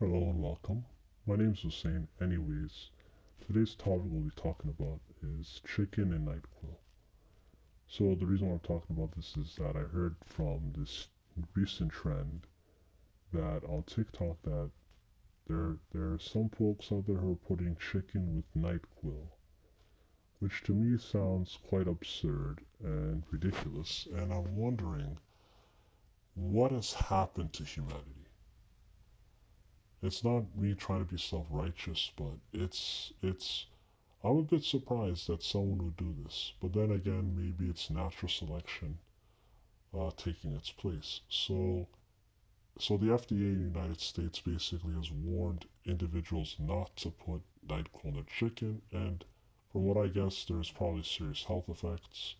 Hello and welcome. My name's Hussein. Anyways, today's topic we'll be talking about is chicken and NyQuil. So the reason why I'm talking about this is that I heard from this recent trend that on TikTok that there are some folks out there who are putting chicken with NyQuil, which to me sounds quite absurd and ridiculous. And I'm wondering what has happened to humanity. It's not me trying to be self-righteous, but it's I'm a bit surprised that someone would do this, but then again, maybe it's natural selection taking its place. So the FDA in the United States basically has warned individuals not to put NyQuil in their chicken, and from what I guess, there's probably serious health effects.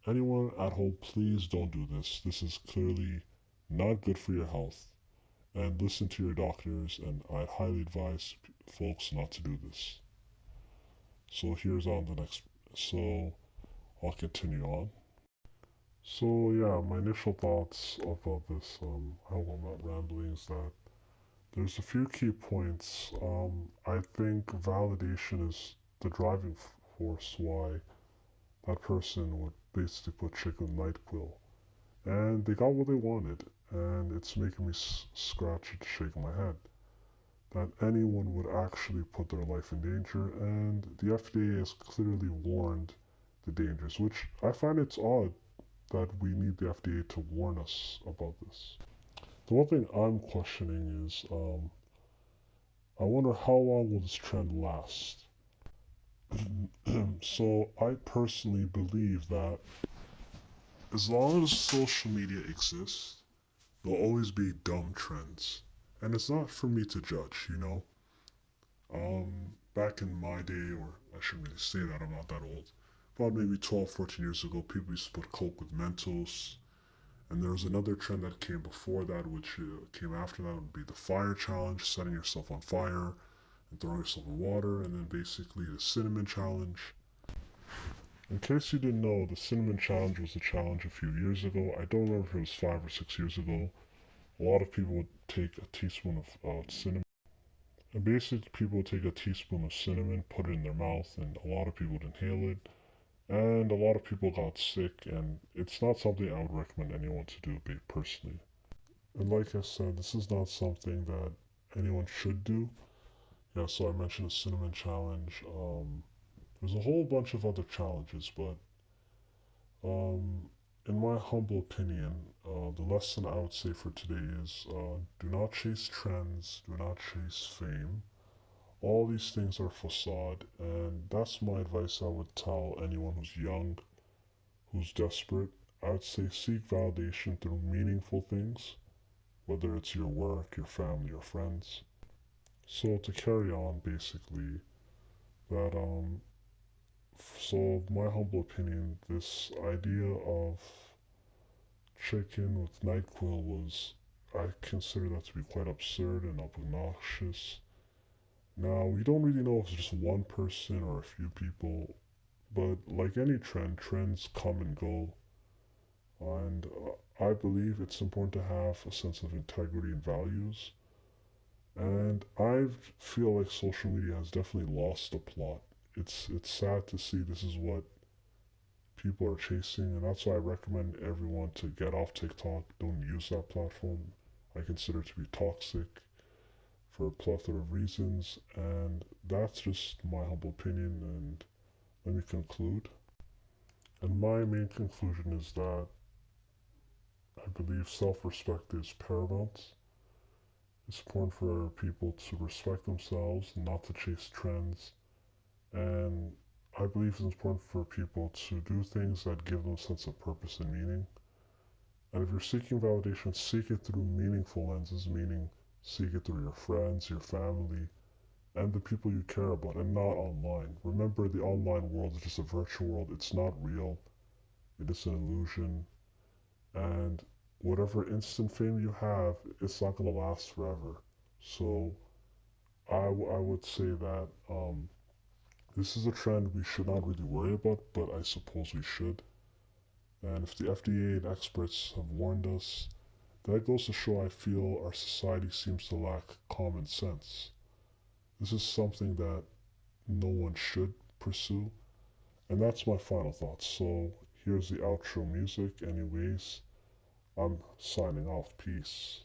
Anyone at home, please don't do this. This is clearly not good for your health, and listen to your doctors, and I'd highly advise folks not to do this. So here's on the next. So I'll continue on. So yeah, my initial thoughts about this, I hope I'm not rambling, is that there's a few key points. I think validation is the driving force why that person would basically put chicken NyQuil. And they got what they wanted, and it's making me scratch and shake my head that anyone would actually put their life in danger, and the FDA has clearly warned the dangers, which I find it's odd that we need the FDA to warn us about this. The one thing I'm questioning is I wonder how long will this trend last? So I personally believe that as long as social media exists, there'll always be dumb trends. And it's not for me to judge. Back in my day, or I shouldn't really say that, I'm not that old. About maybe 12, 14 years ago, people used to put Coke with Mentos. And there was another trend that came before that, which came after that, would be the fire challenge, setting yourself on fire and throwing yourself in water. And then basically the cinnamon challenge. In case you didn't know, the cinnamon challenge was a challenge a few years ago. I don't remember if it was 5 or 6 years ago. A lot of people would take a teaspoon of cinnamon. And basically, people would take a teaspoon of cinnamon, put it in their mouth, and a lot of people would inhale it. And a lot of people got sick, and it's not something I would recommend anyone to do personally. And like I said, this is not something that anyone should do. Yeah, so I mentioned the cinnamon challenge. There's a whole bunch of other challenges, but um, in my humble opinion, the lesson I would say for today is do not chase trends, do not chase fame. All these things are facade, and that's my advice I would tell anyone who's young, who's desperate. I would say seek validation through meaningful things, whether it's your work, your family, or friends. So to carry on, basically, that so my humble opinion, this idea of chicken with NyQuil was, I consider that to be quite absurd and obnoxious. Now, we don't really know if it's just one person or a few people, but like any trend, trends come and go. And I believe it's important to have a sense of integrity and values. And I feel like social media has definitely lost the plot. It's sad to see this is what people are chasing, and that's why I recommend everyone to get off TikTok. Don't use that platform. I consider it to be toxic for a plethora of reasons, and that's just my humble opinion. And let me conclude. And my main conclusion is that I believe self respect is paramount. It's important for people to respect themselves, not to chase trends, and I believe it's important for people to do things that give them a sense of purpose and meaning. And if you're seeking validation, seek it through meaningful lenses, meaning seek it through your friends, your family, and the people you care about, and not online. Remember, the online world is just a virtual world. It's not real. It is an illusion. And whatever instant fame you have, it's not going to last forever. So I would say that this is a trend we should not really worry about, but I suppose we should. And if the FDA and experts have warned us, That goes to show I feel our society seems to lack common sense. This is something that no one should pursue. And that's my final thoughts. So here's the outro music. Anyways, I'm signing off. Peace.